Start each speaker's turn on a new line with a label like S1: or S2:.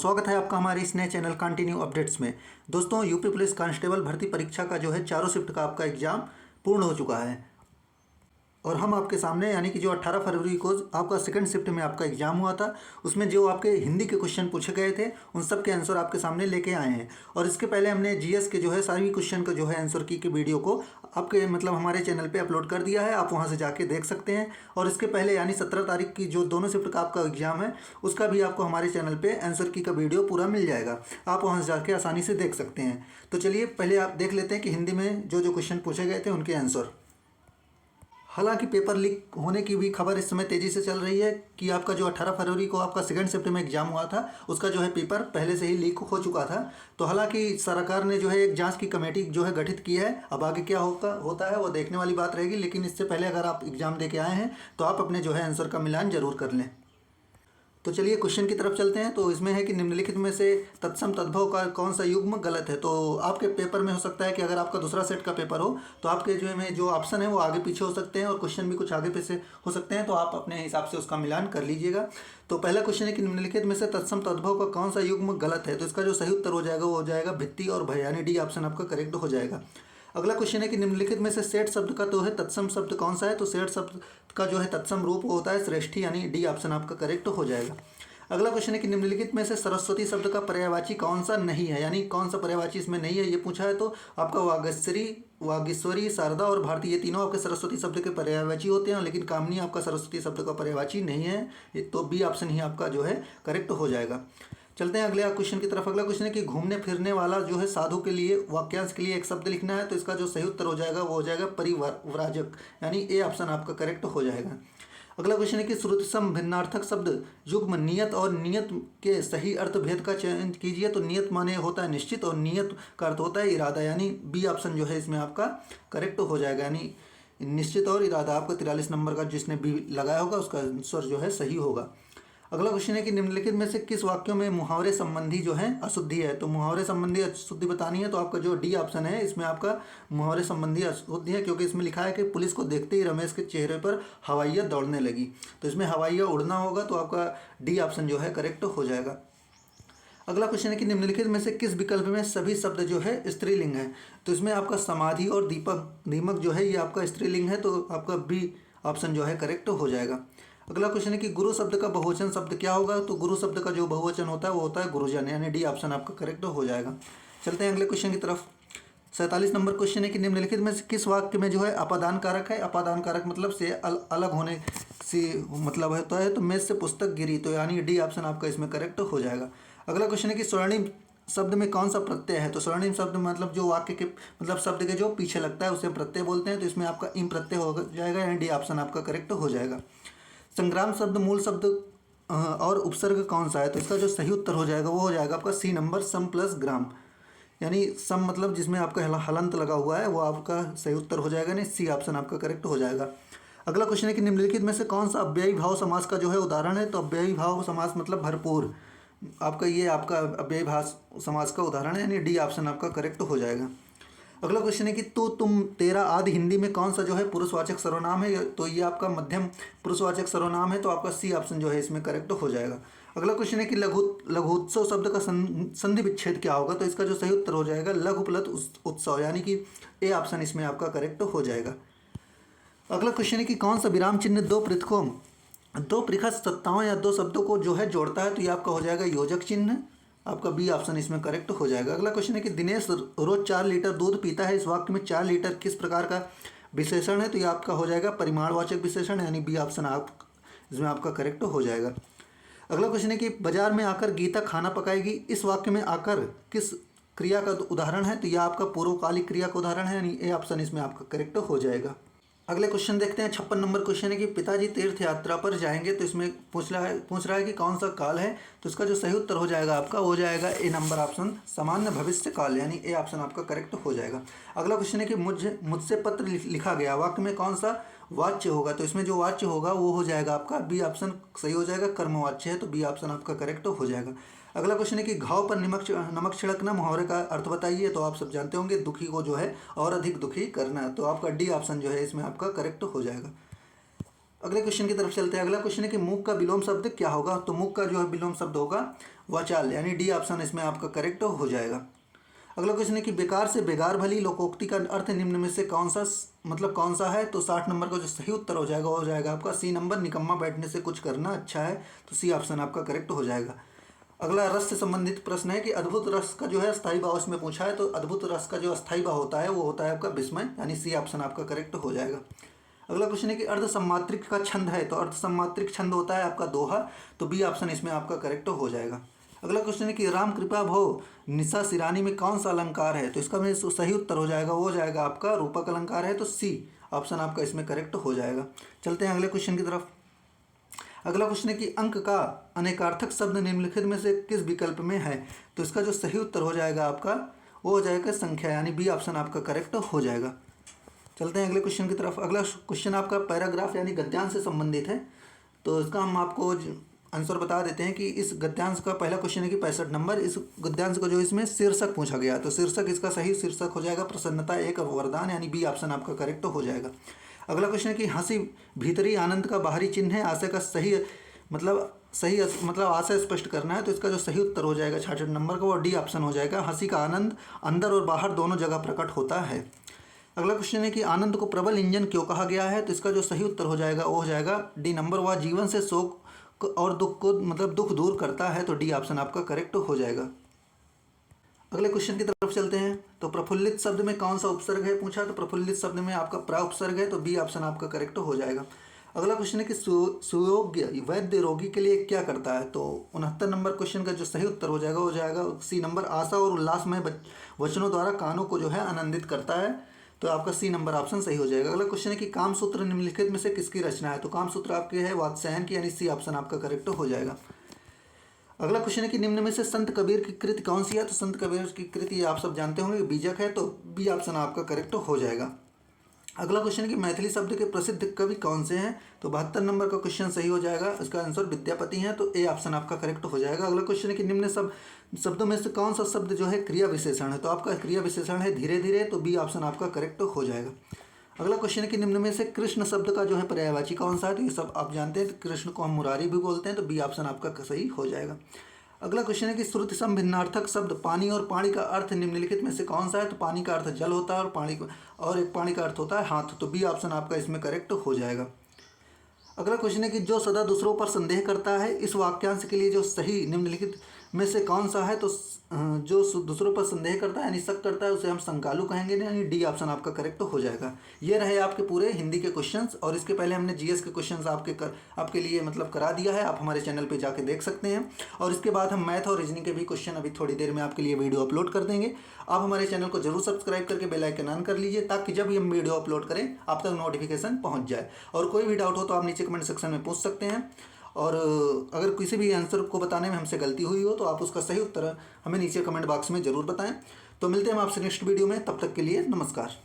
S1: स्वागत है आपका हमारे इस नए चैनल कंटिन्यू अपडेट्स में। दोस्तों, यूपी पुलिस कांस्टेबल भर्ती परीक्षा का जो है चारों शिफ्ट का आपका एग्ज़ाम पूर्ण हो चुका है और हम आपके सामने यानी कि जो 18 फरवरी को आपका सेकंड शिफ्ट में आपका एग्ज़ाम हुआ था, उसमें जो आपके हिंदी के क्वेश्चन पूछे गए थे उन सब के आंसर आपके सामने लेके आए हैं। और इसके पहले हमने जीएस के जो है सारी क्वेश्चन का जो है आंसर की के वीडियो को आपके हमारे चैनल पे अपलोड कर दिया है, आप वहाँ से जाके देख सकते हैं। और इसके पहले यानी 17 तारीख की जो दोनों शिफ्ट का आपका एग्ज़ाम है उसका भी आपको हमारे चैनल पर आंसर की का वीडियो पूरा मिल जाएगा, आप वहाँ से जाके आसानी से देख सकते हैं। तो चलिए पहले आप देख लेते हैं कि हिंदी में जो जो क्वेश्चन पूछे गए थे उनके आंसर। हालांकि पेपर लीक होने की भी खबर इस समय तेज़ी से चल रही है कि आपका जो 18 फरवरी को आपका सेकंड शिफ्ट में एग्जाम हुआ था उसका जो है पेपर पहले से ही लीक हो चुका था। तो हालांकि सरकार ने जो है एक जांच की कमेटी जो है गठित की है, अब आगे क्या होता है वो देखने वाली बात रहेगी। लेकिन इससे पहले अगर आप एग्ज़ाम दे के आए हैं तो आप अपने जो है आंसर का मिलान जरूर कर लें। तो चलिए क्वेश्चन की तरफ चलते हैं। तो इसमें है कि निम्नलिखित में से तत्सम तद्भव का कौन सा युग्म गलत है। तो आपके पेपर में हो सकता है कि अगर आपका दूसरा सेट का पेपर हो तो आपके जो ऑप्शन है वो आगे पीछे हो सकते हैं और क्वेश्चन भी कुछ आगे पीछे हो सकते हैं, तो आप अपने हिसाब से उसका मिलान कर लीजिएगा। तो पहला क्वेश्चन है कि निम्नलिखित में से तत्सम तद्भव का कौन सा युग्म गलत है। तो इसका जो सही उत्तर हो जाएगा वो हो जाएगा भित्ति और भय, यानी डी ऑप्शन आपका करेक्ट हो जाएगा। अगला क्वेश्चन है कि निम्नलिखित में से सेठ शब्द का तो है तत्सम शब्द कौन सा है। तो सेठ शब्द का जो है तत्सम रूप होता है श्रेष्ठी, यानी डी ऑप्शन आपका करेक्ट हो जाएगा। अगला क्वेश्चन है कि निम्नलिखित में से सरस्वती शब्द का पर्यायवाची कौन सा नहीं है, यानी कौन सा पर्यायवाची इसमें नहीं है ये पूछा है। तो आपका वागीश्वरी, शारदा और भारती ये तीनों आपके सरस्वती शब्द के पर्यायवाची होते हैं, लेकिन कामनी आपका सरस्वती शब्द का पर्यायवाची नहीं है, तो बी ऑप्शन ही आपका जो है करेक्ट हो जाएगा। चलते हैं अगले क्वेश्चन की तरफ। अगला क्वेश्चन है कि घूमने फिरने वाला जो है साधु के लिए वाक्यांश के लिए एक शब्द लिखना है। तो इसका जो सही उत्तर हो जाएगा वो हो जाएगा परिव्राजक, यानी ए ऑप्शन आपका करेक्ट हो जाएगा। अगला क्वेश्चन है कि श्रुतिसम भिन्नार्थक शब्द युग्म नियत और नियत के सही अर्थ भेद का चयन कीजिए। तो नियत माने होता है निश्चित और नियत का अर्थ होता है इरादा, यानी बी ऑप्शन जो है इसमें आपका करेक्ट हो जाएगा, यानी निश्चित और इरादा। आपका 43 नंबर का जिसने बी लगाया होगा उसका आंसर जो है सही होगा। अगला क्वेश्चन है कि निम्नलिखित में से किस वाक्यों में मुहावरे संबंधी जो है अशुद्धि है। तो मुहावरे संबंधी अशुद्धि बतानी है तो आपका जो डी ऑप्शन है इसमें आपका मुहावरे संबंधी अशुद्धि है, क्योंकि इसमें लिखा है कि पुलिस को देखते ही रमेश के चेहरे पर हवाइयाँ दौड़ने लगी। तो इसमें हवाइयाँ उड़ना होगा, तो आपका डी ऑप्शन जो है करेक्ट हो जाएगा। अगला क्वेश्चन है कि निम्नलिखित में से किस विकल्प में सभी शब्द जो है स्त्रीलिंग है। तो इसमें आपका समाधि और दीमक जो है ये आपका स्त्रीलिंग है, तो आपका बी ऑप्शन जो है करेक्ट हो जाएगा। अगला क्वेश्चन है कि गुरु शब्द का बहुवचन शब्द क्या होगा। तो गुरु शब्द का जो बहुवचन होता है वो होता है गुरुजन, यानी डी ऑप्शन आपका करेक्ट हो जाएगा। चलते हैं अगले क्वेश्चन की तरफ। 47 नंबर क्वेश्चन है कि निम्नलिखित में से किस वाक्य में जो है अपादान कारक है। अपादान कारक मतलब से अलग होने से मतलब होता है। तो मेज से पुस्तक गिरी, तो यानी डी ऑप्शन आपका इसमें करेक्ट हो जाएगा। अगला क्वेश्चन है कि स्वर्णिम शब्द में कौन सा प्रत्यय है। तो स्वर्णिम शब्द मतलब जो वाक्य के मतलब शब्द के जो पीछे लगता है उसे प्रत्यय बोलते हैं, तो इसमें आपका इम प्रत्यय हो जाएगा, यानी डी ऑप्शन आपका करेक्ट हो जाएगा। संग्राम शब्द मूल शब्द और उपसर्ग कौन सा है। तो इसका जो सही उत्तर हो जाएगा वो हो जाएगा आपका सी नंबर, सम प्लस ग्राम, यानी सम मतलब जिसमें आपका हलंत लगा हुआ है वो आपका सही उत्तर हो जाएगा, नहीं सी ऑप्शन आपका करेक्ट हो जाएगा। अगला क्वेश्चन है कि निम्नलिखित में से कौन सा अव्ययी भाव समास का जो है उदाहरण है। तो अव्ययी भाव समास मतलब भरपूर, आपका ये आपका अव्ययी भाव समास का उदाहरण है, यानी डी ऑप्शन आपका करेक्ट हो जाएगा। अगला क्वेश्चन है कि तू तुम तेरा आदि हिंदी में कौन सा जो है पुरुषवाचक सर्वनाम है। तो ये आपका मध्यम पुरुषवाचक सर्वनाम है, तो आपका सी ऑप्शन जो है इसमें करेक्ट हो जाएगा। अगला क्वेश्चन है कि लघुत्सव शब्द का संधि विच्छेद क्या होगा। तो इसका जो सही उत्तर हो जाएगा लघु प्लस उत्सव, यानी कि ए ऑप्शन इसमें आपका करेक्ट हो जाएगा। अगला क्वेश्चन है कि कौन सा विराम चिन्ह दो पृथक सत्ताओं या दो शब्दों को जो है जोड़ता है। तो ये आपका हो जाएगा योजक चिन्ह, आपका बी ऑप्शन इसमें करेक्ट हो जाएगा। अगला क्वेश्चन है कि दिनेश रोज 4 लीटर दूध पीता है। इस वाक्य में 4 लीटर किस प्रकार का विशेषण है। तो ये आपका हो जाएगा परिमाणवाचक विशेषण, यानी बी ऑप्शन आप इसमें आपका करेक्ट हो जाएगा। अगला क्वेश्चन है कि बाजार में आकर गीता खाना पकाएगी। इस वाक्य में आकर किस क्रिया का उदाहरण है। तो यह आपका पूर्वकालिक क्रिया का उदाहरण है, यानी ए ऑप्शन इसमें आपका करेक्ट हो जाएगा। अगले क्वेश्चन देखते हैं। 56 नंबर क्वेश्चन है कि पिताजी तीर्थ यात्रा पर जाएंगे। तो इसमें पूछ रहा है कि कौन सा काल है। तो इसका जो सही उत्तर हो जाएगा आपका हो जाएगा ए नंबर ऑप्शन सामान्य भविष्य काल, यानी ए ऑप्शन आपका करेक्ट हो जाएगा। अगला क्वेश्चन है कि मुझसे पत्र लिखा गया, वाक्य में कौन सा वाच्य होगा। तो इसमें जो वाच्य होगा वो हो जाएगा आपका बी ऑप्शन सही हो जाएगा, कर्मवाच्य है, तो बी ऑप्शन आपका करेक्ट हो जाएगा। अगला क्वेश्चन है कि घाव पर नमक छिड़कना मुहावरे का अर्थ बताइए। तो आप सब जानते होंगे दुखी को जो है और अधिक दुखी करना, तो आपका डी ऑप्शन जो है इसमें आपका करेक्ट हो जाएगा। अगले क्वेश्चन की तरफ चलते हैं। अगला क्वेश्चन है कि मूक का विलोम शब्द क्या होगा। तो मूक का जो है विलोम शब्द होगा वाचाल, यानी डी ऑप्शन इसमें आपका करेक्ट हो जाएगा। अगला क्वेश्चन है कि बेकार से बेगार भली लोकोक्ति का अर्थ निम्न में से कौन सा कौन सा है। तो 60 नंबर का जो सही उत्तर हो जाएगा आपका सी नंबर, निकम्मा बैठने से कुछ करना अच्छा है। तो सी ऑप्शन आपका करेक्ट हो जाएगा। अगला रस से संबंधित प्रश्न है कि अद्भुत रस का जो है अस्थायी भाव इसमें पूछा है। तो अद्भुत रस का जो अस्थायी भाव होता है वो होता है आपका विस्मय, यानी सी ऑप्शन आपका करेक्ट हो जाएगा। अगला क्वेश्चन है कि अर्ध सम्मात्रिक का छंद है। तो अर्ध सम्मात्रिक छंद होता है आपका दोहा। तो बी ऑप्शन इसमें आपका करेक्ट हो जाएगा। अगला क्वेश्चन है कि राम कृपा भो निशा सिरानी में कौन सा अलंकार है। तो इसका में सही उत्तर हो जाएगा वो हो जाएगा आपका रूपक अलंकार है। तो सी ऑप्शन आपका इसमें करेक्ट हो जाएगा। चलते हैं अगले क्वेश्चन की तरफ। अगला क्वेश्चन है कि अंक का अनेकार्थक शब्द निम्नलिखित में से किस विकल्प में है। तो इसका जो सही उत्तर हो जाएगा आपका वो हो जाएगा संख्या, यानी बी ऑप्शन आपका करेक्ट हो जाएगा। चलते हैं अगले क्वेश्चन की तरफ। अगला क्वेश्चन आपका पैराग्राफ यानी गद्यांश से संबंधित है। तो इसका हम आपको आंसर बता देते हैं कि इस गद्यांश का पहला क्वेश्चन है कि 65 नंबर। इस गद्यांश को जो इसमें शीर्षक पूछा गया। तो शीर्षक इसका सही शीर्षक हो जाएगा प्रसन्नता एक वरदान, यानी बी ऑप्शन आपका करेक्ट हो जाएगा। अगला क्वेश्चन है कि हंसी भीतरी आनंद का बाहरी चिन्ह है। आशय का सही आशय स्पष्ट करना है। तो इसका जो सही उत्तर हो जाएगा 66 नंबर का वो डी ऑप्शन हो जाएगा। हंसी का आनंद अंदर और बाहर दोनों जगह प्रकट होता है। अगला क्वेश्चन है कि आनंद को प्रबल इंजन क्यों कहा गया है। तो इसका जो सही उत्तर हो जाएगा वो हो जाएगा डी नंबर, वह जीवन से शोक और दुख को दुख दूर करता है। तो डी ऑप्शन आपका करेक्ट हो जाएगा। अगले क्वेश्चन की तरफ चलते हैं। तो प्रफुल्लित शब्द में कौन सा उपसर्ग है पूछा। तो प्रफुल्लित शब्द में आपका प्रा उपसर्ग है। तो बी ऑप्शन आपका करेक्ट हो जाएगा। अगला क्वेश्चन है कि सुयोग्य वैद्य रोगी के लिए क्या करता है। तो 69 नंबर क्वेश्चन का जो सही उत्तर हो जाएगा सी नंबर, आशा और उल्लासमय वचनों द्वारा कानों को जो है आनंदित करता है। तो आपका सी नंबर ऑप्शन सही हो जाएगा। अगला क्वेश्चन है कि कामसूत्र निम्नलिखित में से किसकी रचना है। तो कामसूत्र आपके है वात्स्यायन की, यानी सी ऑप्शन आपका करेक्ट हो जाएगा। अगला क्वेश्चन है कि निम्न में से संत कबीर की कृति कौन सी है। तो संत कबीर की कृति आप सब जानते होंगे बीजक है। तो बी ऑप्शन आपका करेक्ट हो जाएगा। अगला क्वेश्चन है कि मैथिली शब्द के प्रसिद्ध कवि कौन से हैं। तो 72 नंबर का क्वेश्चन सही हो जाएगा। इसका आंसर विद्यापति हैं। तो ए ऑप्शन आपका करेक्ट हो जाएगा। अगला क्वेश्चन है कि निम्न शब्दों में से कौन सा शब्द जो है क्रिया विशेषण है। तो आपका क्रिया विशेषण है धीरे धीरे। तो बी ऑप्शन आपका करेक्ट हो जाएगा। अगला क्वेश्चन है कि निम्न में से कृष्ण शब्द का जो है पर्यायवाची कौन सा है। तो ये सब आप जानते हैं। तो कृष्ण को हम मुरारी भी बोलते हैं। तो बी ऑप्शन आपका सही हो जाएगा। अगला क्वेश्चन है कि श्रुति सम भिन्नार्थक शब्द पानी और पानी का अर्थ निम्नलिखित में से कौन सा है। तो पानी का अर्थ जल होता है और एक पानी का अर्थ होता है हाथ। तो बी ऑप्शन आपका इसमें करेक्ट हो जाएगा। अगला क्वेश्चन है कि जो सदा दूसरों पर संदेह करता है, इस वाक्यांश के लिए जो सही निम्नलिखित में से कौन सा है। तो जो दूसरों पर संदेह करता है यानी शक करता है उसे हम शंकालु कहेंगे, यानी डी ऑप्शन आपका करेक्ट हो जाएगा। ये रहे आपके पूरे हिंदी के क्वेश्चंस। और इसके पहले हमने जीएस के क्वेश्चंस आपके लिए करा दिया है। आप हमारे चैनल पे जाके देख सकते हैं। और इसके बाद हम मैथ और रीजनिंग के भी क्वेश्चन अभी थोड़ी देर में आपके लिए वीडियो अपलोड कर देंगे। आप हमारे चैनल को जरूर सब्सक्राइब करके बेल आइकन ऑन कर लीजिए, ताकि जब भी हम वीडियो अपलोड करें आप तक नोटिफिकेशन पहुँच जाए। और कोई भी डाउट हो तो आप नीचे कमेंट सेक्शन में पूछ सकते हैं। और अगर किसी भी आंसर को बताने में हमसे गलती हुई हो तो आप उसका सही उत्तर हमें नीचे कमेंट बॉक्स में ज़रूर बताएं। तो मिलते हैं हम आपसे नेक्स्ट वीडियो में। तब तक के लिए नमस्कार।